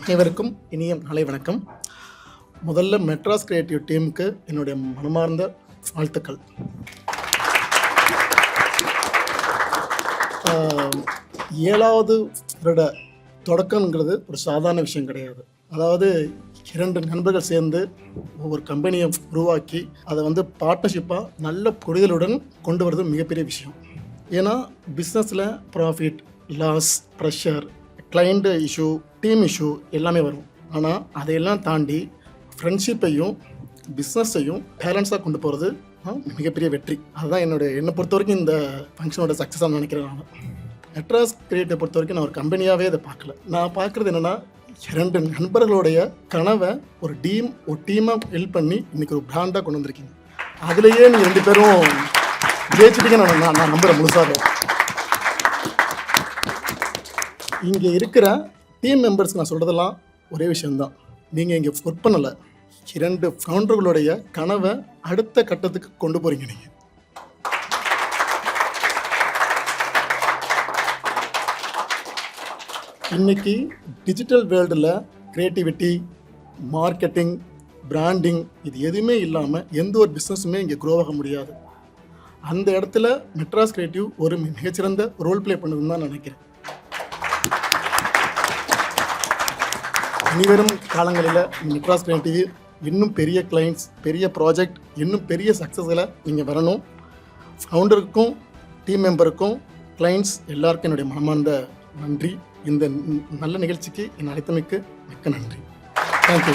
அனைவருக்கும் இனிய நாளை வணக்கம். முதல்ல மெட்ராஸ் கிரியேட்டிவ் டீமுக்கு என்னுடைய மனமார்ந்த வாழ்த்துக்கள். 7வது வருட தொடக்கங்கிறது ஒரு சாதாரண விஷயம் கிடையாது. அதாவது 2 நண்பர்கள் சேர்ந்து ஒவ்வொரு கம்பெனியை உருவாக்கி அதை பார்ட்னர்ஷிப்பாக நல்ல புரிதலுடன் கொண்டு வரது மிகப்பெரிய விஷயம். ஏன்னா பிஸ்னஸில் profit, loss, pressure, client issue, team issue எல்லாமே வரும். ஆனால் அதையெல்லாம் தாண்டி ஃப்ரெண்ட்ஷிப்பையும் பிஸ்னஸையும் பேலன்ஸாக கொண்டு போகிறது மிகப்பெரிய வெற்றி. அதுதான் என்னை பொறுத்த வரைக்கும் இந்த ஃபங்க்ஷனோட சக்ஸஸாக நினைக்கிறேன். நான் மெட்ராஸ் கிரியேட்டிவ் பொறுத்த வரைக்கும் நான் ஒரு கம்பெனியாகவே அதை பார்க்கல. நான் பார்க்குறது என்னென்னா 2 நண்பர்களுடைய கனவை ஒரு டீமாக ஹெல்ப் பண்ணி இன்றைக்கி ஒரு பிராண்டாக கொண்டு வந்திருக்கீங்க. அதுலேயே நீங்கள் 2 பேரும் ஜெயிச்சிட்டீங்க. நான் நம்புகிறேன் முழுசாக. இங்கே இருக்கிற டீம் மெம்பர்ஸ்க்கு நான் சொல்கிறதெல்லாம் ஒரே விஷயந்தான். நீங்கள் இங்கே ஒர்க் பண்ணலை, 2 ஃபவுண்டர்களுடைய கனவை அடுத்த கட்டத்துக்கு கொண்டு போகிறீங்க. நீங்கள் இன்றைக்கி டிஜிட்டல் வேர்ல்டில் க்ரியேட்டிவிட்டி, மார்க்கெட்டிங், பிராண்டிங் இது எதுவுமே இல்லாமல் எந்த ஒரு பிஸ்னஸுமே இங்கே க்ரோ ஆக முடியாது. அந்த இடத்துல மெட்ராஸ் கிரியேட்டிவ் ஒரு மிகச்சிறந்த ரோல் ப்ளே பண்ணுதுன்னு தான் நினைக்கிறேன். இனிவரும் காலங்களில் மெட்ராஸ் கிரியேட்டிவ் இன்னும் பெரிய கிளைண்ட்ஸ், பெரிய ப்ராஜெக்ட், இன்னும் பெரிய சக்ஸஸ்களை நீங்கள் வரணும். ஃபவுண்டருக்கும், டீம் மெம்பருக்கும், கிளைண்ட்ஸ் எல்லாருக்கும் என்னுடைய மனமார்ந்த நன்றி. இந்த நல்ல நிகழ்ச்சிக்கு என் அழைத்தமைக்கு மிக்க நன்றி. தேங்க்யூ.